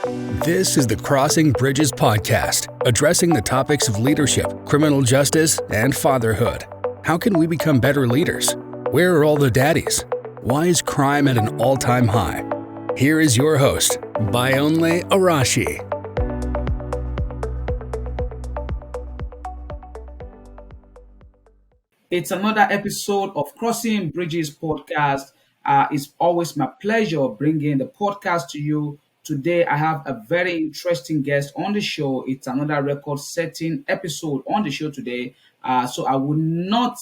This is the Crossing Bridges podcast, addressing the topics of leadership, criminal justice, and fatherhood. How can we become better leaders? Where are all the daddies? Why is crime at an all-time high? Here is your host, Bayonle Arashi. It's another episode of Crossing Bridges podcast. It's always my pleasure bringing the podcast to you. Today, I have a very interesting guest on the show. It's another record-setting episode on the show today. So I will not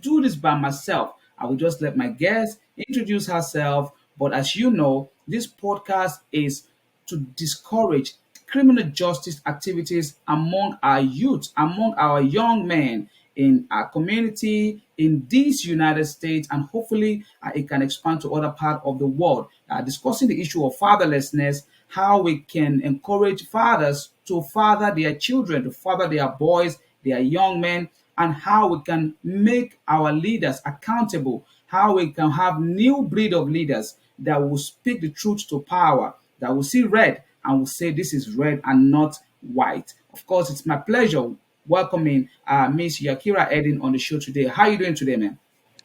do this by myself. I will just let my guest introduce herself. But as you know, this podcast is to discourage criminal justice activities among our youth, among our young men in our community, in this United States, and hopefully it can expand to other parts of the world. Discussing the issue of fatherlessness, how we can encourage fathers to father their children, to father their boys, their young men, and how we can make our leaders accountable, how we can have new breed of leaders that will speak the truth to power, that will see red and will say this is red and not white. Of course, it's my pleasure welcoming Miss YakiraEden on the show today. How are you doing today, man?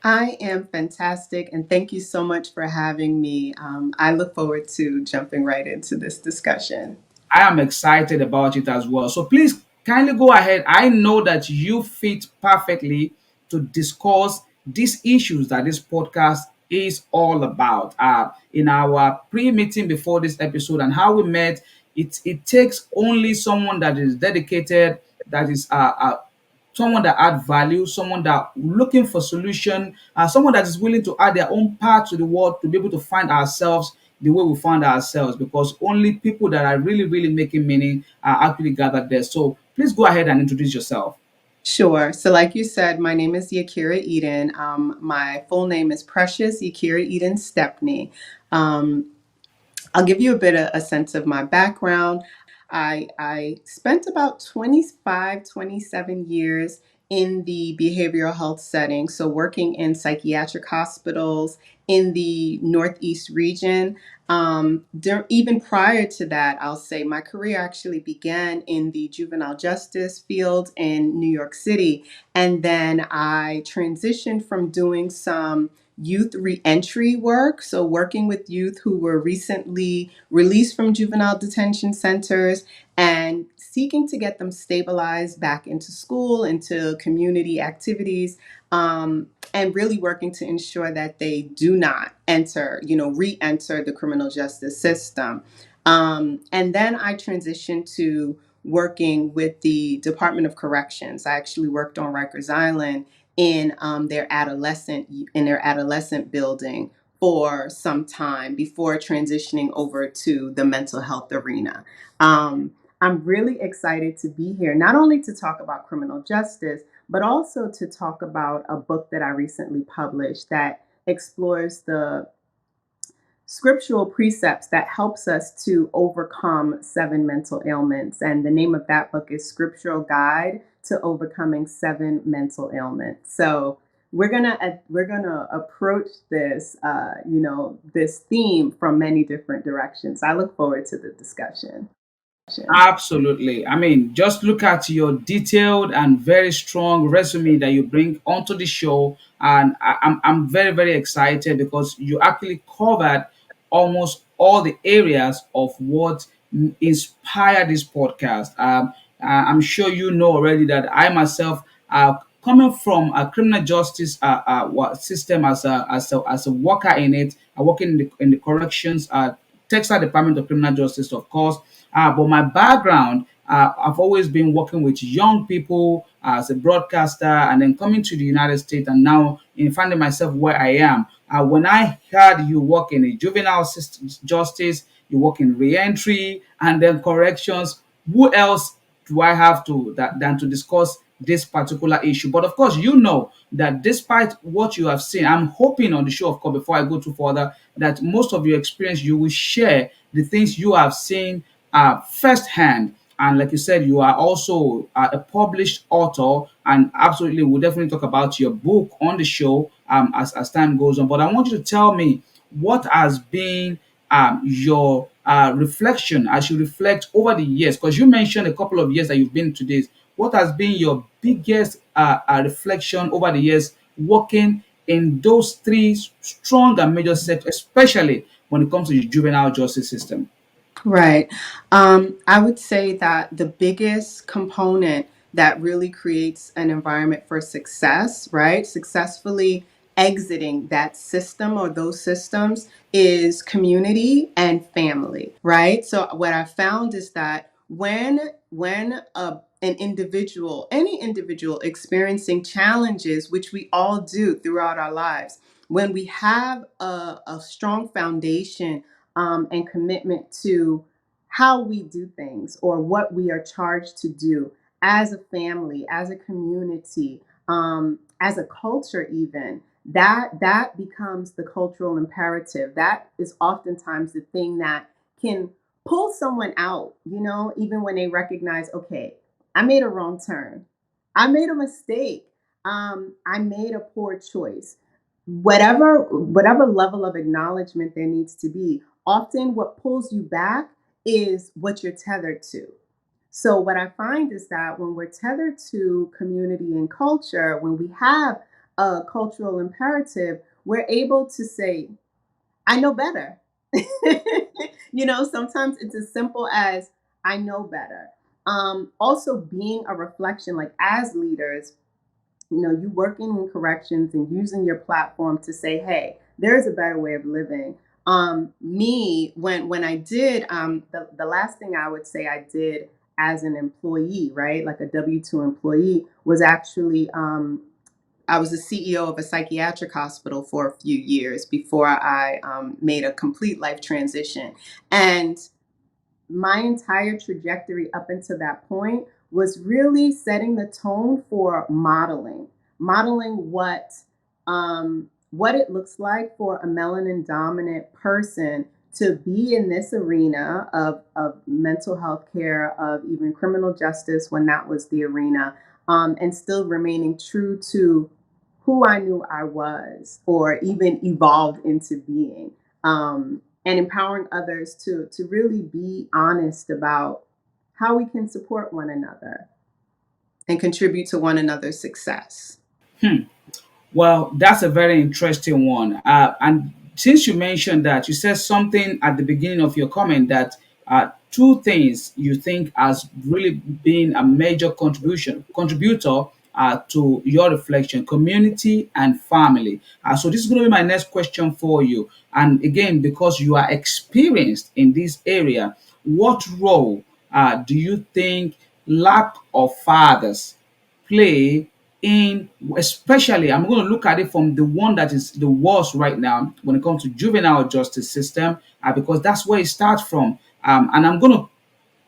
I am fantastic, and thank you so much for having me. I look forward to jumping right into this discussion. I am excited about it as well. So please kindly go ahead. I know that you fit perfectly to discuss these issues that this podcast is all about. In our pre-meeting before this episode and how we met, it takes only someone that is dedicated, that is someone that add value, someone that looking for solution, someone that is willing to add their own part to the world to be able to find ourselves the way we found ourselves, because only people that are really, really making meaning are actually gathered there. So please go ahead and introduce yourself. Sure. So, like you said, my name is YakiraEden. My full name is Precious Yakira-Eden Stepney. Um, I'll give you a bit of a sense of my background. I spent about 25, 27 years in the behavioral health setting, so working in psychiatric hospitals in the Northeast region. Even prior to that, I'll say my career actually began in the juvenile justice field in New York City. And then I transitioned from doing some youth reentry work, so working with youth who were recently released from juvenile detention centers and seeking to get them stabilized back into school, into community activities, and really working to ensure that they do not re-enter the criminal justice system. And then I transitioned to working with the Department of Corrections. I actually worked on Rikers Island in their adolescent building for some time before transitioning over to the mental health arena. I'm really excited to be here, not only to talk about criminal justice, but also to talk about a book that I recently published that explores the scriptural precepts that helps us to overcome 7 mental ailments. And the name of that book is Scriptural Guide to Overcoming 7 Mental Ailments. So we're gonna approach this theme from many different directions. I look forward to the discussion. Absolutely. I mean, just look at your detailed and very strong resume that you bring onto the show. And I'm very, very excited because you actually covered almost all the areas of what inspired this podcast. I'm sure you know already that I myself, coming from a criminal justice system as a worker in it, I work in the corrections, Texas Department of Criminal Justice, of course. But my background, I've always been working with young people as a broadcaster, and then coming to the United States, and now in finding myself where I am. When I heard you work in a juvenile justice, you work in reentry, and then corrections, who else do I have to than to discuss this particular issue? But of course, you know that despite what you have seen, I'm hoping on the show, of course, before I go too further, that most of your experience you will share the things you have seen firsthand. And like you said, you are also a published author, and absolutely, we'll definitely talk about your book on the show as time goes on. But I want you to tell me what has been your reflection as you reflect over the years? Because you mentioned a couple of years that you've been to this. What has been your biggest reflection over the years working in those three strong and major sectors, especially when it comes to the juvenile justice system? Right. I would say that the biggest component that really creates an environment for success, right? Successfully exiting that system or those systems is community and family, right? So what I found is that an individual, any individual experiencing challenges, which we all do throughout our lives, when we have a strong foundation and commitment to how we do things or what we are charged to do as a family, as a community, as a culture, even that becomes the cultural imperative. That is oftentimes the thing that can pull someone out, even when they recognize, okay, I made a wrong turn. I made a mistake. I made a poor choice. Whatever level of acknowledgement there needs to be, often what pulls you back is what you're tethered to. So what I find is that when we're tethered to community and culture, when we have a cultural imperative, we're able to say, I know better. Sometimes it's as simple as I know better. Also being a reflection, like as leaders, you working in corrections and using your platform to say, hey, there's a better way of living. Me, when I did, the last thing I would say I did as an employee, right, like a W-2 employee, was actually I was the CEO of a psychiatric hospital for a few years before I made a complete life transition. And my entire trajectory up until that point was really setting the tone for modeling what it looks like for a melanin dominant person to be in this arena of mental health care, of even criminal justice when that was the arena, and still remaining true to who I knew I was, or even evolved into being. And empowering others to really be honest about how we can support one another and contribute to one another's success. Hmm. Well, that's a very interesting one. And since you mentioned that, you said something at the beginning of your comment that two things you think has really been a major contributor to your reflection: community and family. So this is going to be my next question for you. And again, because you are experienced in this area, what role do you think lack of fathers play in, especially I'm going to look at it from the one that is the worst right now when it comes to juvenile justice system, because that's where it starts from. And I'm going to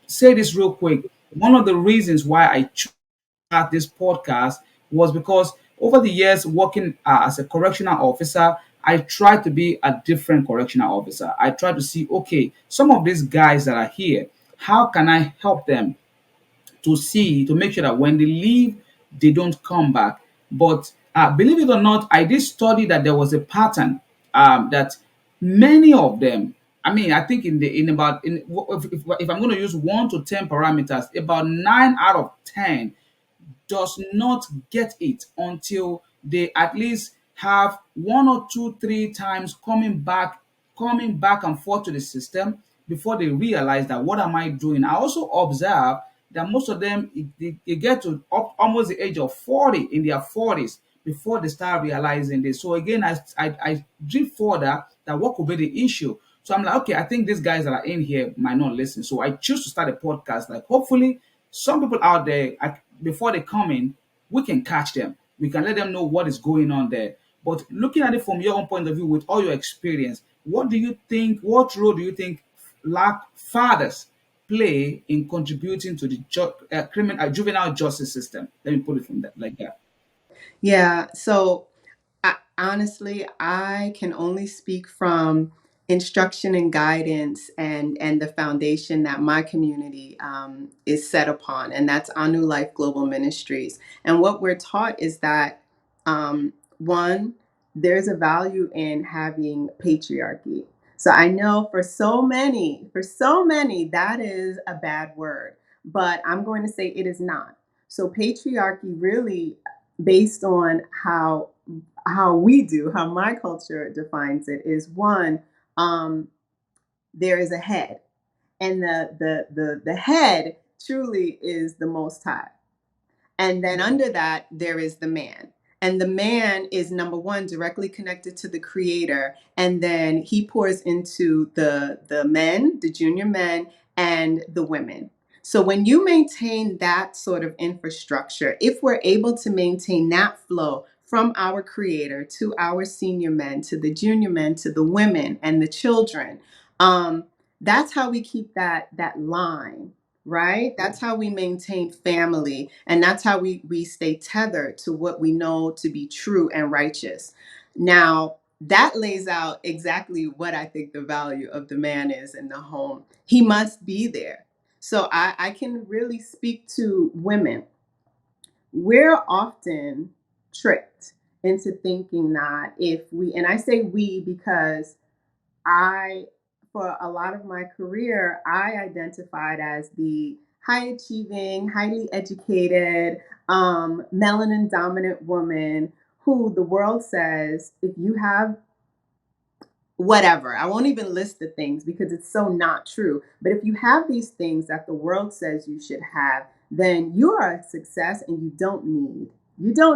say this real quick. One of the reasons why I chose to start this podcast was because over the years working as a correctional officer, I tried to be a different correctional officer. I tried to see, okay, some of these guys that are here, how can I help them to make sure that when they leave, they don't come back. But believe it or not, I did study that there was a pattern that many of them. I mean, I think if I'm going to use 1 to 10 parameters, about 9 out of 10 does not get it until they at least have 1 or 2, 3 times coming back and forth to the system before they realize that what am I doing. I also observe that most of them they get to almost the age of 40, in their 40s, before they start realizing this. So again, I drift further that what could be the issue. So I'm like, okay, I think these guys that are in here might not listen. So I choose to start a podcast. Like, hopefully, some people out there, before they come in, we can catch them. We can let them know what is going on there. But looking at it from your own point of view, with all your experience, what do you think? What role do you think fathers play in contributing to the juvenile justice system? Let me put it from that like that. Yeah. So honestly, I can only speak from instruction and guidance and the foundation that my community is set upon, and that's Anu Life Global Ministries. And what we're taught is that one, there's a value in having patriarchy. So I know for so many, that is a bad word, but I'm going to say it is not. So patriarchy really, based on how my culture defines it, is one, um, there is a head, and the head truly is the Most High. And then under that, there is the man. And the man is number one, directly connected to the creator. And then he pours into the men, the junior men, and the women. So when you maintain that sort of infrastructure, if we're able to maintain that flow from our creator to our senior men, to the junior men, to the women and the children, um, that's how we keep that line, right? That's how we maintain family, and that's how we stay tethered to what we know to be true and righteous. Now, that lays out exactly what I think the value of the man is in the home. He must be there. So I can really speak to women. We're often tricked into thinking that if we, and I say we because I, for a lot of my career, I identified as the high achieving, highly educated, melanin dominant woman who the world says, if you have whatever, I won't even list the things because it's so not true. But if you have these things that the world says you should have, then you are a success and you don't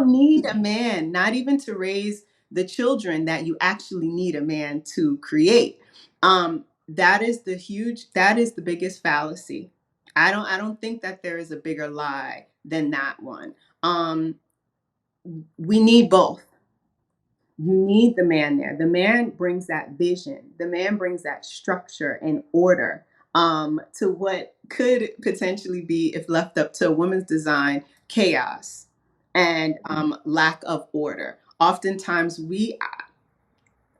need a man, not even to raise the children that you actually need a man to create. That is the biggest fallacy. I don't think that there is a bigger lie than that one. Um, we need both. You need the man there. The man brings that vision. The man brings that structure and order, to what could potentially be, if left up to a woman's design, chaos and lack of order. Oftentimes,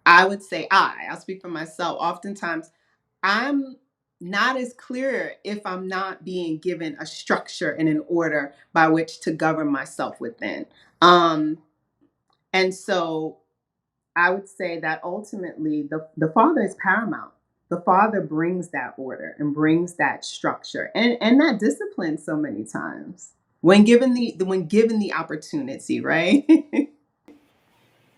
I would say, I'll speak for myself. Oftentimes, I'm not as clear if I'm not being given a structure and an order by which to govern myself within. Um, and so I would say that ultimately the father is paramount. The father brings that order and brings that structure and that discipline so many times when given the opportunity, right?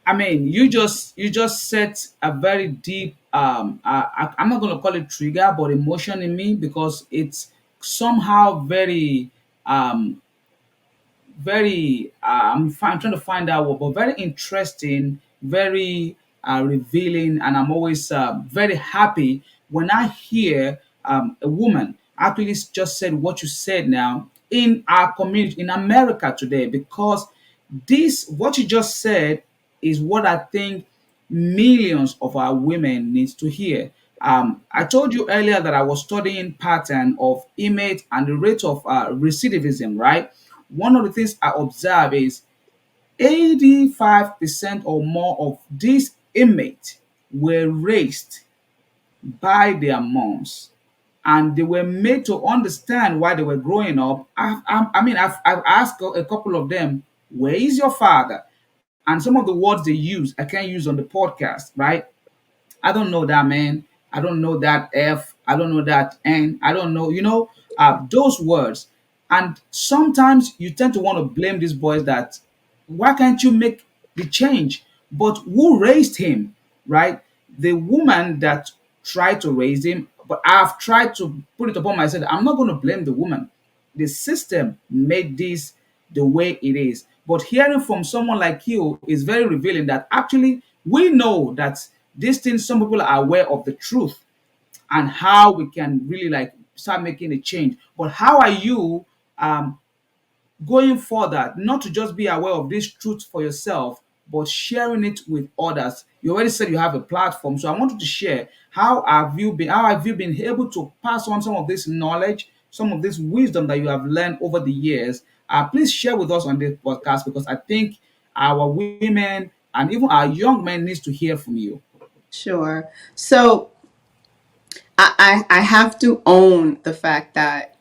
I mean, you just set a very deep I'm not going to call it trigger, but emotion in me, because it's somehow very I'm trying to find out what, but very interesting, very revealing, and I'm always very happy when I hear a woman actually just said what you said now in our community in America today, because this what you just said is what I think millions of our women needs to hear. I told you earlier that I was studying pattern of image and the rate of recidivism, right? One of the things I observe is 85% or more of these inmates were raised by their moms, and they were made to understand why they were growing up. I've asked a couple of them, where is your father? And some of the words they use, I can't use on the podcast, right? I don't know that man. I don't know that F. I don't know that N. I don't know, those words. And sometimes you tend to want to blame these boys that why can't you make the change? But who raised him, right? The woman that tried to raise him, but I've tried to put it upon myself. I'm not going to blame the woman. The system made this the way it is. But hearing from someone like you is very revealing that actually we know that these things, some people are aware of the truth and how we can really like start making a change. But how are you going further, not to just be aware of this truth for yourself, but sharing it with others? You already said you have a platform, so I wanted to share how have you been able to pass on some of this knowledge, some of this wisdom that you have learned over the years. Please share with us on this podcast, because I think our women and even our young men needs to hear from you. Sure. So I have to own the fact that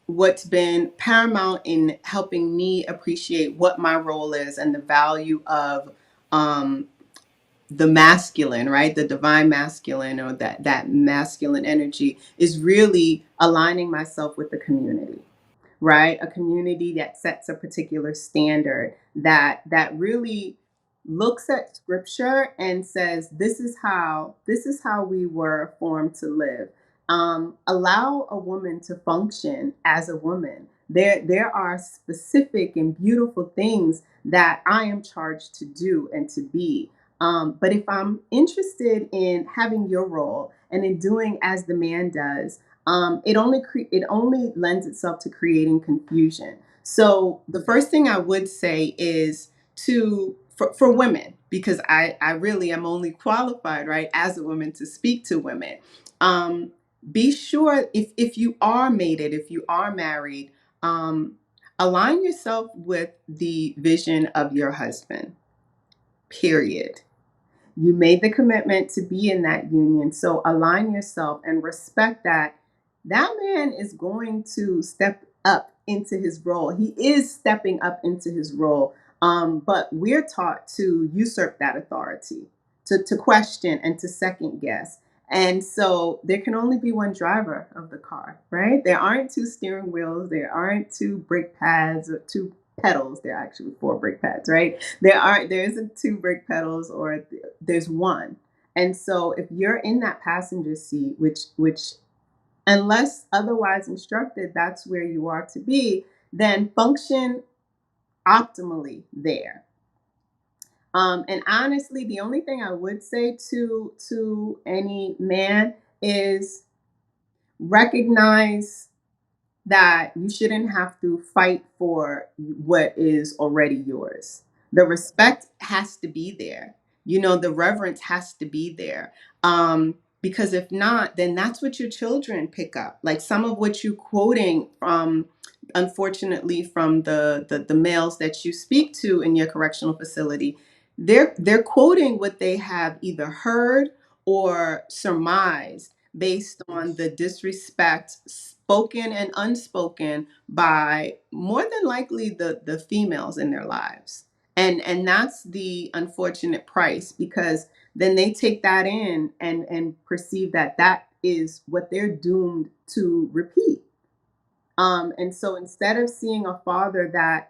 what's been paramount in helping me appreciate what my role is and the value of um, the masculine, right? The divine masculine, or that masculine energy, is really aligning myself with the community, right? A community that sets a particular standard, that really looks at scripture and says, this is how we were formed to live. Allow a woman to function as a woman. There are specific and beautiful things that I am charged to do and to be. But if I'm interested in having your role and in doing as the man does, it only lends itself to creating confusion. So the first thing I would say is for women, because I really am only qualified, right, as a woman to speak to women. Um, be sure, if you are mated, if you are married, um, align yourself with the vision of your husband. Period. You made the commitment to be in that union. So align yourself and respect that that man is going to step up into his role. He is stepping up into his role. But we're taught to usurp that authority, to question and to second guess. And so there can only be one driver of the car, right? There aren't two steering wheels, there aren't two brake pads or two pedals. There are actually four brake pads, right? There isn't two brake pedals, or there's one. And so if you're in that passenger seat, which unless otherwise instructed, that's where you are to be, then function optimally there. And honestly, the only thing I would say to any man is recognize that you shouldn't have to fight for what is already yours. The respect has to be there. The reverence has to be there. Because if not, then that's what your children pick up. Like some of what you're quoting from, unfortunately, from the males that you speak to in your correctional facility, they're quoting what they have either heard or surmised based on the disrespect, spoken and unspoken, by more than likely the females in their lives. And that's the unfortunate price, because then they take that in and perceive that that is what they're doomed to repeat. And so instead of seeing a father that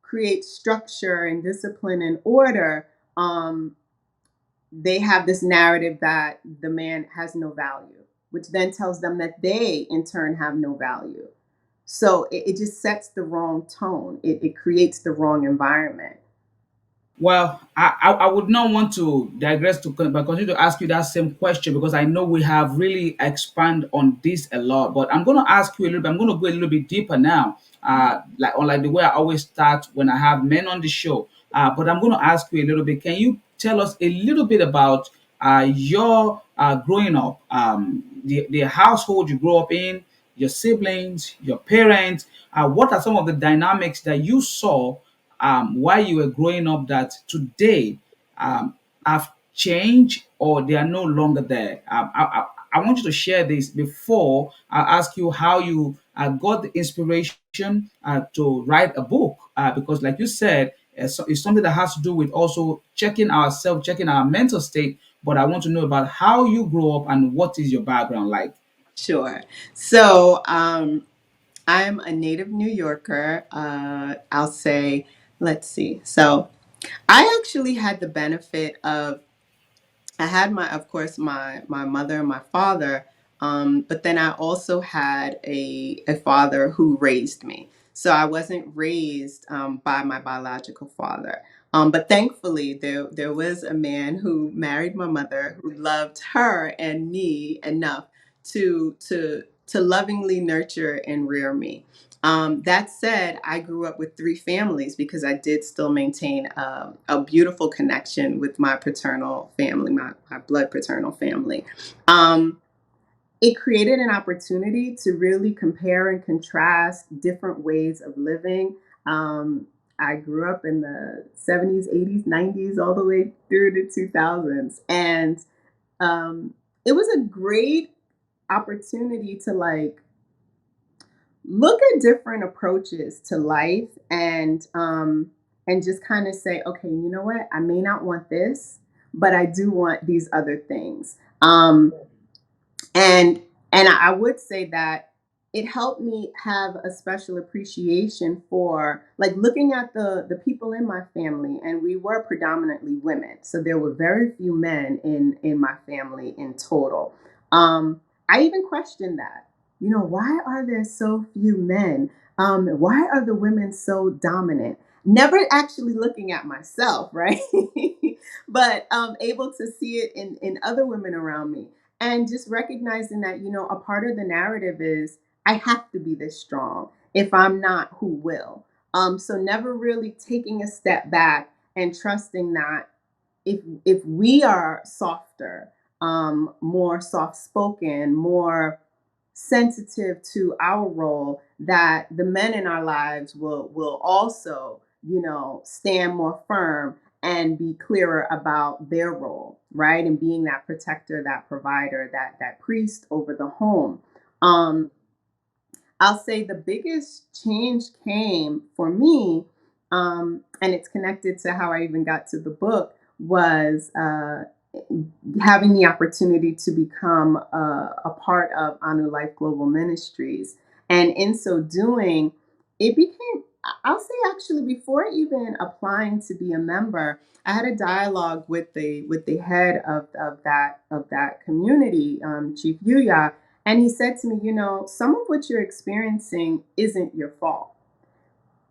creates structure and discipline and order, they have this narrative that the man has no value, which then tells them that they, in turn, have no value. So it just sets the wrong tone. It creates the wrong environment. Well, I would not want to digress but continue to ask you that same question, because I know we have really expanded on this a lot. But I'm going to ask you a little bit. I'm going to go a little bit deeper now, like the way I always start when I have men on the show. But I'm going to ask you a little bit. Can you tell us a little bit about your growing up, the household you grew up in, your siblings, your parents? What are some of the dynamics that you saw while you were growing up that today have changed, or they are no longer there? I want you to share this before I ask you how you got the inspiration to write a book, because, like you said, it's something that has to do with also checking ourselves, checking our mental state. But I want to know about how you grew up and what is your background like. Sure. So I'm a native New Yorker. I'll say, let's see. So I actually had the benefit of, I had of course, my mother and my father, but then I also had a father who raised me. So I wasn't raised by my biological father. But thankfully, there was a man who married my mother, who loved her and me enough to lovingly nurture and rear me. That said, I grew up with three families because I did still maintain a beautiful connection with my paternal family, my blood paternal family. Um, it created an opportunity to really compare and contrast different ways of living. I grew up in the 70s, 80s, 90s, all the way through the 2000s. And it was a great opportunity to look at different approaches to life, and just kind of say, okay, you know what? I may not want this, but I do want these other things. And I would say that it helped me have a special appreciation for like looking at the people in my family, and we were predominantly women, so there were very few men in my family in total. I even questioned that, why are there so few men? Why are the women so dominant? Never actually looking at myself, right? But able to see it in other women around me, and just recognizing that, a part of the narrative is I have to be this strong. If I'm not, who will? So never really taking a step back and trusting that if we are softer, more soft spoken, more sensitive to our role, that the men in our lives will also, stand more firm and be clearer about their role, right? And being that protector, that provider, that priest over the home. Um, I'll say the biggest change came for me, and it's connected to how I even got to the book, was having the opportunity to become a part of Honor Life Global Ministries. And in so doing, it became, I'll say actually, before even applying to be a member, I had a dialogue with the head of that community, Chief Yuya, and he said to me, some of what you're experiencing isn't your fault.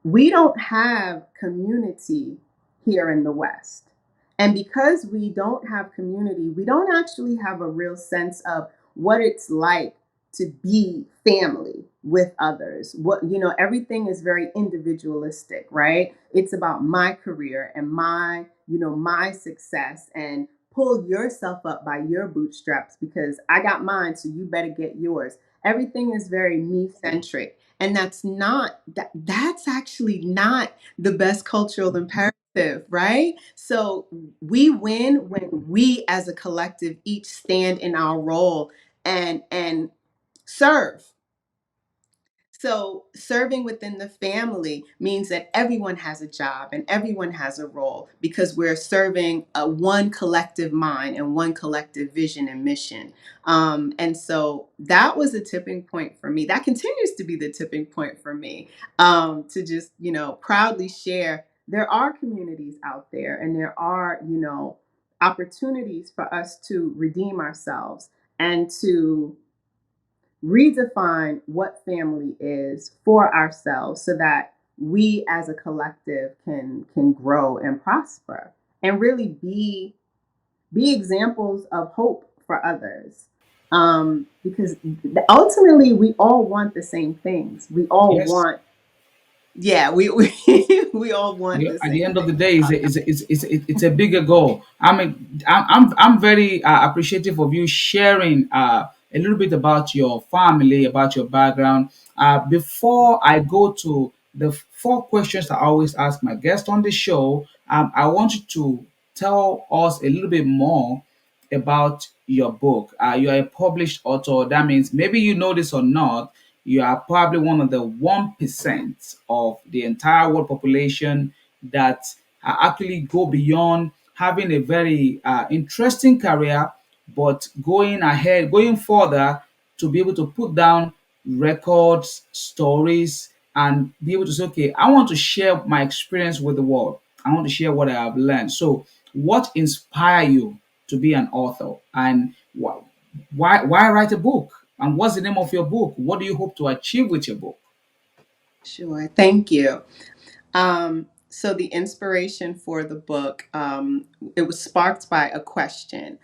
We don't have community here in the West. And because we don't have community, we don't actually have a real sense of what it's like to be family with others. Everything is very individualistic, right? It's about my career and my success, and pull yourself up by your bootstraps because I got mine, so you better get yours. Everything is very me centric. And that's actually not the best cultural imperative, right? So we win when we as a collective each stand in our role and serve. So serving within the family means that everyone has a job and everyone has a role, because we're serving one collective mind and one collective vision and mission. And so that was a tipping point for me. That continues to be the tipping point for me, to just, proudly share there are communities out there, and there are, opportunities for us to redeem ourselves and to redefine what family is for ourselves, so that we as a collective can grow and prosper and really be examples of hope for others, because ultimately we all want the same things. We all Yes. want, yeah, we all want the At the same end of the things. day, it's a bigger goal. I'm very appreciative of you sharing a little bit about your family, about your background. Before I go to the four questions I always ask my guests on the show, I want you to tell us a little bit more about your book. You are a published author. That means, maybe you know this or not, you are probably one of the 1% of the entire world population that actually go beyond having a very interesting career, but going ahead, going further to be able to put down records, stories, and be able to say, okay, I want to share my experience with the world. I want to share what I have learned. So, what inspired you to be an author, and why write a book? And what's the name of your book? What do you hope to achieve with your book? Sure, thank you. So the inspiration for the book, it was sparked by a question.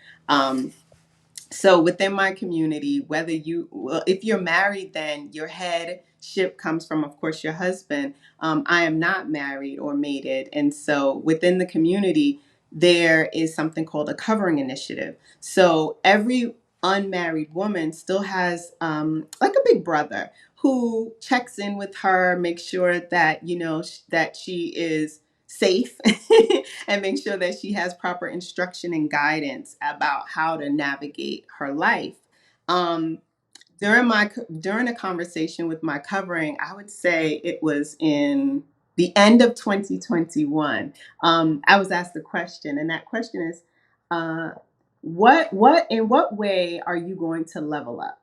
So within my community, if you're married, then your headship comes from, of course, your husband. I am not married or mated. And so within the community, there is something called a covering initiative. So every unmarried woman still has, like a big brother who checks in with her, makes sure that, that she is safe, and make sure that she has proper instruction and guidance about how to navigate her life. Um, during a conversation with my covering, I would say it was in the end of 2021. I was asked a question, and that question is, Uh, in what way are you going to level up?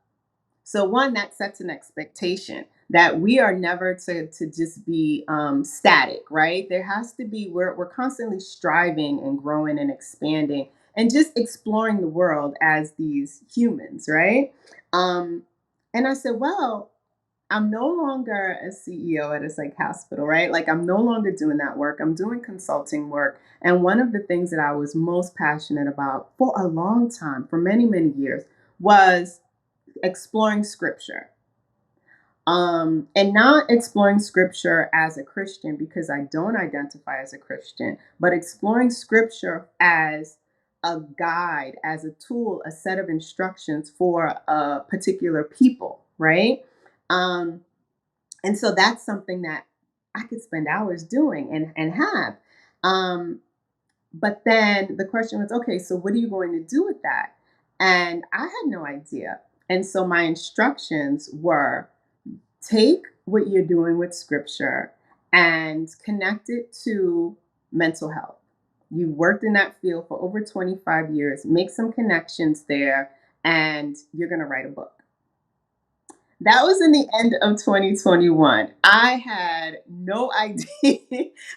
So one, that sets an expectation that we are never to just be static, right? There has to be, we're constantly striving and growing and expanding and just exploring the world as these humans, right? Um, and I said, well, I'm no longer a CEO at a psych hospital, right? Like I'm no longer doing that work. I'm doing consulting work. And one of the things that I was most passionate about for a long time, for many, many years, was exploring scripture. And not exploring scripture as a Christian because I don't identify as a Christian, but exploring scripture as a guide, as a tool, a set of instructions for a particular people, right? Um, and so that's something that I could spend hours doing and have. Um, but then the question was, okay, so what are you going to do with that? And I had no idea. And so my instructions were take what you're doing with scripture and connect it to mental health. You've worked in that field for over 25 years, make some connections there, and you're going to write a book. That was in the end of 2021. I had no idea.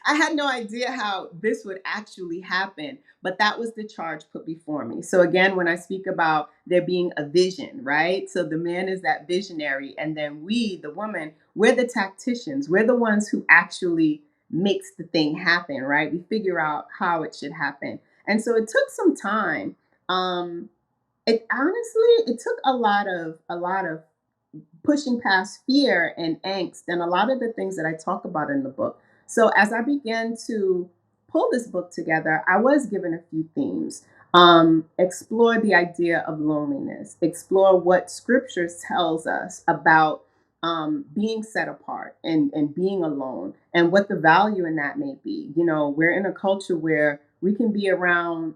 I had no idea how this would actually happen, but that was the charge put before me. So again, when I speak about there being a vision, right? So the man is that visionary, and then we, the woman, we're the tacticians. We're the ones who actually makes the thing happen, right? We figure out how it should happen. And so it took some time. It honestly, it took a lot of pushing past fear and angst and a lot of the things that I talk about in the book. So as I began to pull this book together, I was given a few themes. Explore the idea of loneliness, explore what scripture tells us about being set apart and being alone and what the value in that may be. You know, we're in a culture where we can be around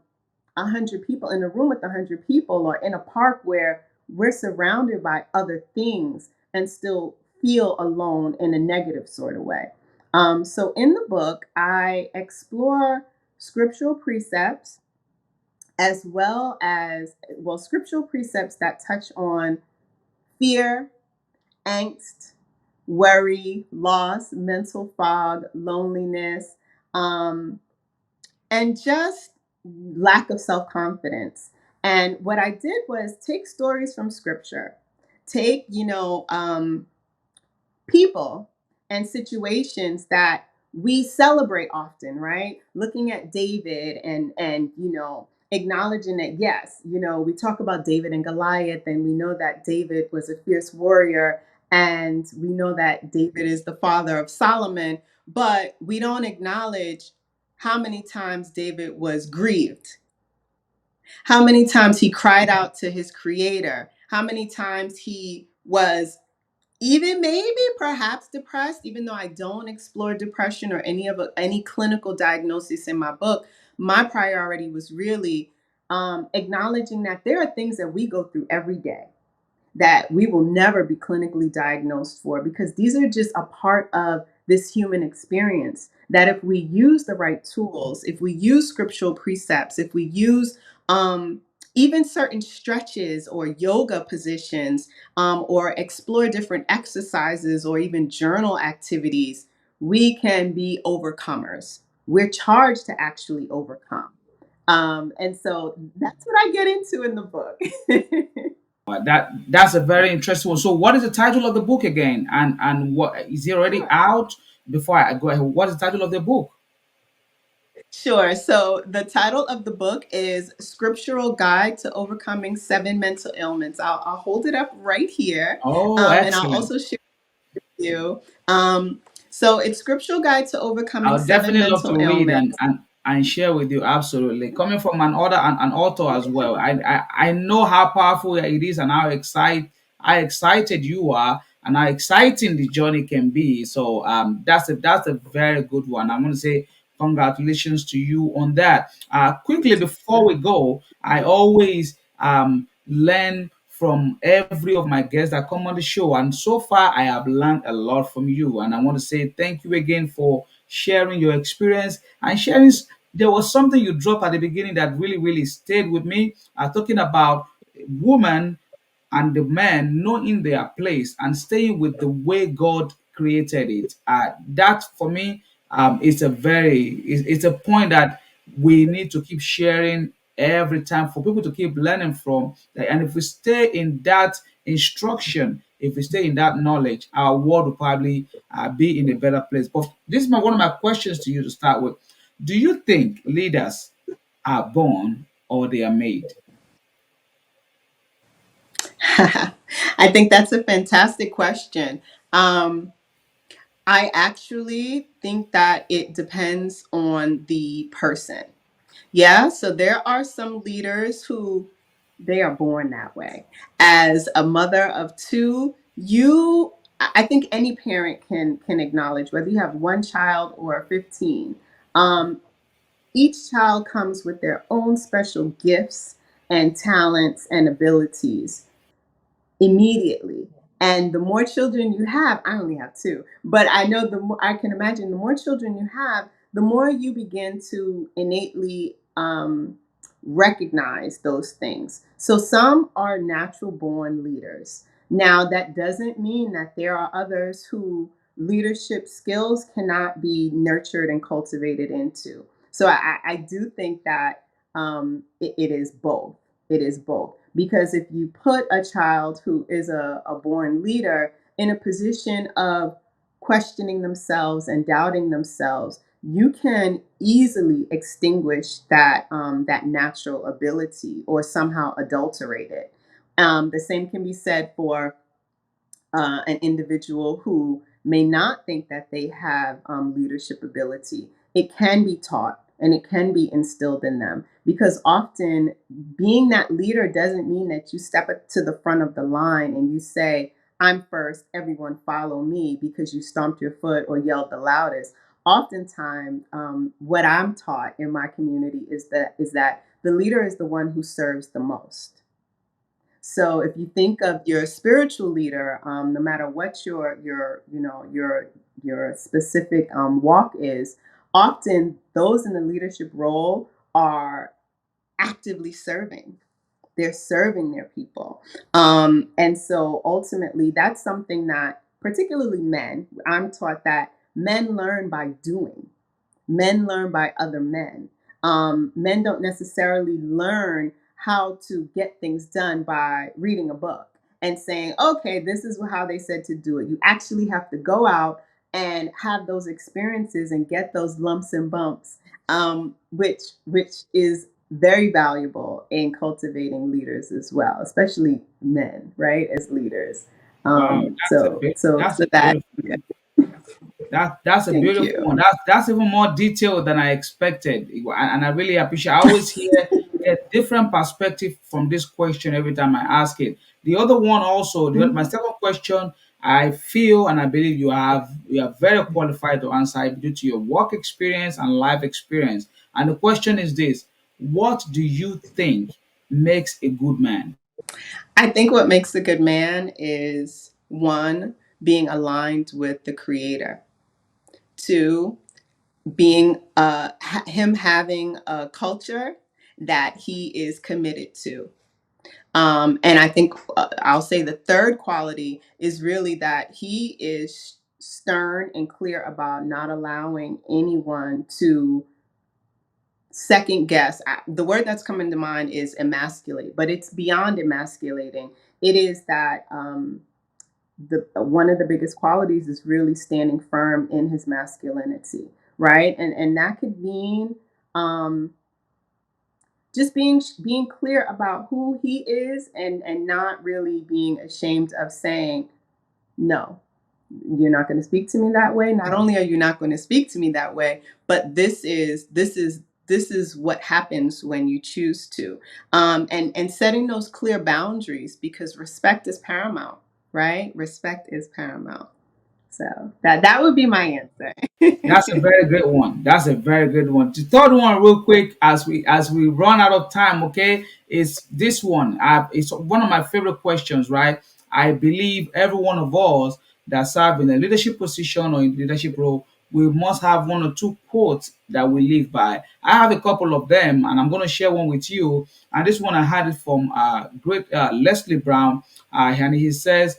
100 people in a room with 100 people or in a park where we're surrounded by other things and still feel alone in a negative sort of way. So in the book, I explore scriptural precepts as well as, well, scriptural precepts that touch on fear, angst, worry, loss, mental fog, loneliness, um, and just lack of self confidence. And what I did was take stories from scripture, take, people and situations that we celebrate often, right? Looking at David and acknowledging that, yes, we talk about David and Goliath, and we know that David was a fierce warrior, and we know that David is the father of Solomon, but we don't acknowledge how many times David was grieved, how many times he cried out to his creator, how many times he was even maybe perhaps depressed, even though I don't explore depression or any clinical diagnosis in my book. My priority was really acknowledging that there are things that we go through every day that we will never be clinically diagnosed for, because these are just a part of this human experience. That if we use the right tools, if we use scriptural precepts, if we use even certain stretches or yoga positions, or explore different exercises or even journal activities, we can be overcomers. We're charged to actually overcome. And so that's what I get into in the book. That's a very interesting one. So, what is the title of the book again? And what is it already out? Before I go ahead, what is the title of the book? Sure. So the title of the book is Scriptural Guide to Overcoming Seven Mental Ailments. I'll hold it up right here. Oh, And I'll excellent. also share with you. So it's Scriptural Guide to I Overcoming would Seven definitely love Mental to read and Ailments. and share with you. Absolutely, coming from an author as well. I know how powerful it is and how excited you are and how exciting the journey can be. So that's a very good one. I want to say congratulations to you on that. Quickly before we go, I always learn from every of my guests that come on the show, and so far I have learned a lot from you. And I want to say thank you again for sharing your experience and sharing there was something you dropped at the beginning that really, really stayed with me. Talking about woman and the men knowing their place and staying with the way God created it. That for me is it's a point that we need to keep sharing every time for people to keep learning from. And if we stay in that instruction, if we stay in that knowledge, our world will probably be in a better place. But this is one of my questions to you to start with. Do you think leaders are born or they are made? I think that's a fantastic question. Um, I actually think that it depends on the person. Yeah, so there are some leaders who they are born that way. As a mother of two, I think any parent can acknowledge whether you have one child or 15. Um, each child comes with their own special gifts and talents and abilities immediately. And the more children you have, I only have two, but I know the more I can imagine the more children you have, the more you begin to innately recognize those things. So some are natural born leaders. Now, that doesn't mean that there are others who leadership skills cannot be nurtured and cultivated into. So I do think that it is both. It is both. Because if you put a child who is a born leader in a position of questioning themselves and doubting themselves, you can easily extinguish that natural ability or somehow adulterate it. The same can be said for an individual who may not think that they have leadership ability. It can be taught and it can be instilled in them because often being that leader doesn't mean that you step up to the front of the line and you say, I'm first, everyone follow me because you stomped your foot or yelled the loudest. Oftentimes, what I'm taught in my community is that the leader is the one who serves the most. So if you think of your spiritual leader, no matter what your specific walk is, often those in the leadership role are actively serving. They're serving their people, and so ultimately, that's something that particularly men. I'm taught that men learn by doing. Men learn by other men. Men don't necessarily learn how to get things done by reading a book and saying, okay, this is how they said to do it. You actually have to go out and have those experiences and get those lumps and bumps, which is very valuable in cultivating leaders as well, especially men, right, as leaders. Wow, that's So a that, beautiful yeah, one. That's a thank beautiful you. one. That's even more detailed than I expected, and I really appreciate. I always hear a different perspective from this question every time I ask it. The other one also, my second question, I feel and I believe you are very qualified to answer it due to your work experience and life experience. And the question is this: what do you think makes a good man? I think what makes a good man is one, being aligned with the creator. Two, being him having a culture that he is committed to. And I think I'll say the third quality is really that he is stern and clear about not allowing anyone to second guess. The word that's coming to mind is emasculate, but it's beyond emasculating. It is that the one of the biggest qualities is really standing firm in his masculinity, right? And that could mean um, just being clear about who he is and not really being ashamed of saying no, you're not going to speak to me that way. Not only are you not going to speak to me that way, but this is what happens when you choose to, and setting those clear boundaries because respect is paramount, right? Respect is paramount. So that would be my answer. That's a very good one. That's a very good one. The third one, real quick, as we run out of time, okay, is this one. It's one of my favorite questions, right? I believe every one of us that serve in a leadership position or in leadership role we must have one or two quotes that we live by. I have a couple of them, and I'm going to share one with you. And this one I had it from great Leslie Brown, and he says,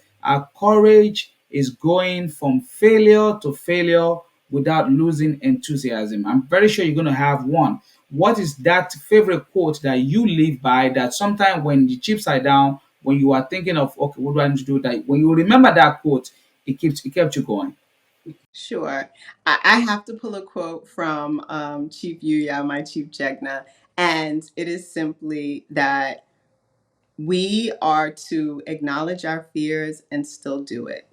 "Courage is going from failure to failure without losing enthusiasm." I'm very sure you're going to have one. What is that favorite quote that you live by, that sometimes when the chips are down, when you are thinking of, okay, what do I need to do, that when you remember that quote, it kept you going? Sure. I have to pull a quote from Chief Yuya, my Chief Jegna, and it is simply that we are to acknowledge our fears and still do it.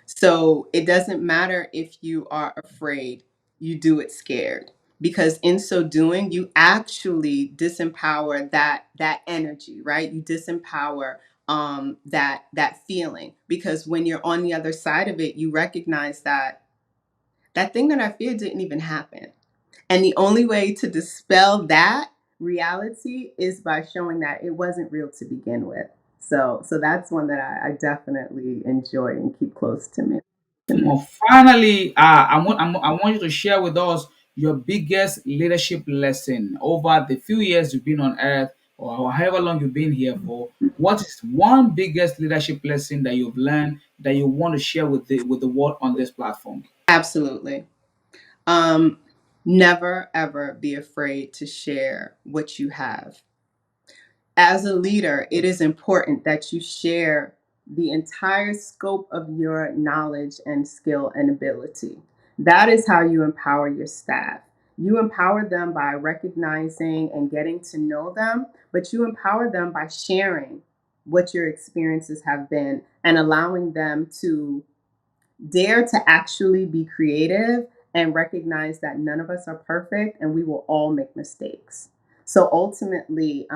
So it doesn't matter if you are afraid, you do it scared. Because in so doing, you actually disempower that energy, right? You disempower that feeling. Because when you're on the other side of it, you recognize that that thing that I feared didn't even happen. And the only way to dispel that reality is by showing that it wasn't real to begin with. So that's one that I definitely enjoy and keep close to me. Well, finally, I want you to share with us your biggest leadership lesson over the few years you've been on earth, or however long you've been here for. What is one biggest leadership lesson that you've learned that you want to share with the world on this platform? Absolutely. Um, Never ever be afraid to share what you have. As a leader, it is important that you share the entire scope of your knowledge and skill and ability. That is how you empower your staff. You empower them by recognizing and getting to know them, but you empower them by sharing what your experiences have been and allowing them to dare to actually be creative and recognize that none of us are perfect and we will all make mistakes. So ultimately,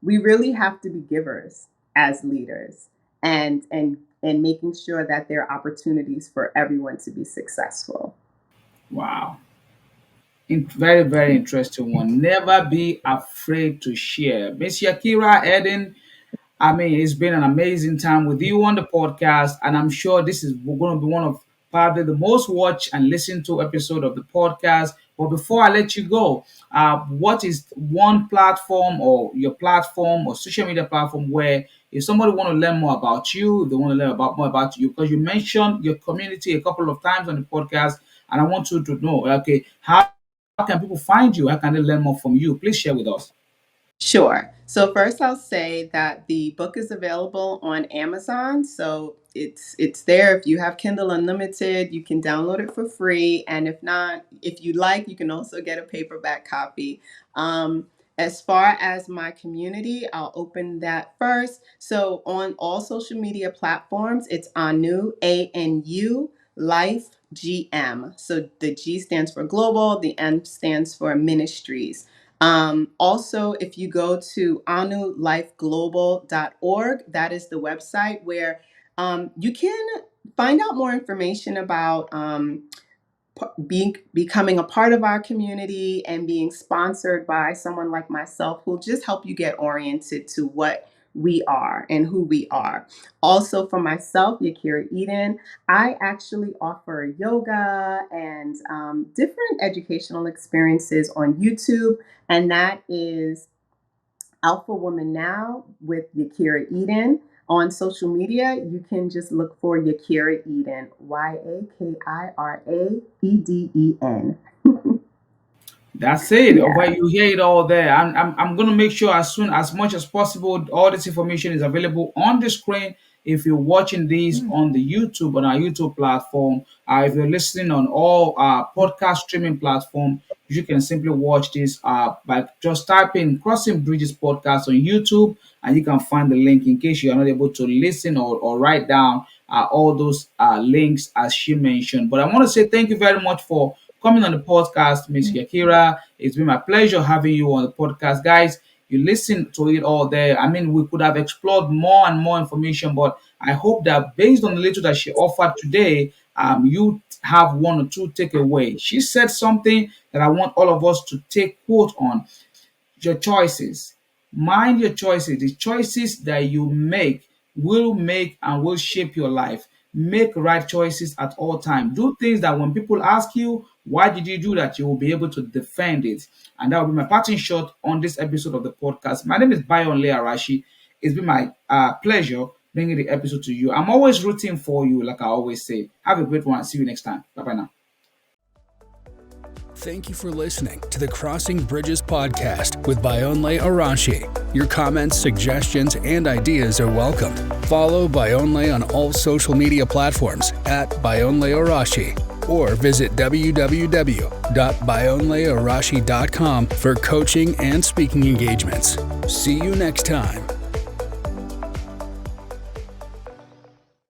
we really have to be givers as leaders, and making sure that there are opportunities for everyone to be successful. Wow. Very, very interesting one. Never be afraid to share. Miss Yakira Eden, I mean, it's been an amazing time with you on the podcast, and I'm sure this is going to be one of probably the most watched and listened to episode of the podcast. But before I let you go, what is one platform or your platform or social media platform where if somebody want to learn more about you, they want to learn about more about you, because you mentioned your community a couple of times on the podcast, and I want you to know, okay, how can people find you? How can they learn more from you? Please share with us. Sure. So first I'll say that the book is available on Amazon. So it's there. If you have Kindle Unlimited, you can download it for free. And if not, if you like, you can also get a paperback copy. As far as my community, I'll open that first. So on all social media platforms, it's ANU Life GM. So the G stands for global, the M stands for ministries. Also, if you go to anulifeglobal.org, that is the website where you can find out more information about becoming a part of our community and being sponsored by someone like myself who'll just help you get oriented to what we are and who we are. Also, for myself, Yakira Eden, I actually offer yoga and different educational experiences on YouTube, and that is Alpha Woman Now with Yakira Eden. On social media, you can just look for Yakira Eden, YakiraEden. That's it. Yeah, Where you hear it all there. I'm gonna make sure as soon as much as possible, all this information is available on the screen. If you're watching these on the YouTube on our YouTube platform, if you're listening on all podcast streaming platform, you can simply watch this by just typing "Crossing Bridges Podcast" on YouTube, and you can find the link in case you are not able to listen or write down all those links as she mentioned. But I want to say thank you very much for coming on the podcast, Miss Yakira. It's been my pleasure having you on the podcast, guys. You listen to it all there. I mean, we could have explored more and more information, but I hope that based on the little that she offered today, you have one or two takeaway. She said something that I want all of us to take quote on: your choices. Mind your choices. The choices that you make will and will shape your life. make right choices at all times. Do things that when people ask you, why did you do that, you will be able to defend it. And that will be my parting shot on this episode of the podcast. My name is Bayonle Arashi. It's been my pleasure bringing the episode to you. I'm always rooting for you, like I always say. Have a great one. See you next time. Bye-bye now. Thank you for listening to the Crossing Bridges podcast with Bayonle Arashi. Your comments, suggestions, and ideas are welcomed. Follow Bayonle on all social media platforms at Bayonle Arashi or visit www.bayonlearashi.com for coaching and speaking engagements. See you next time.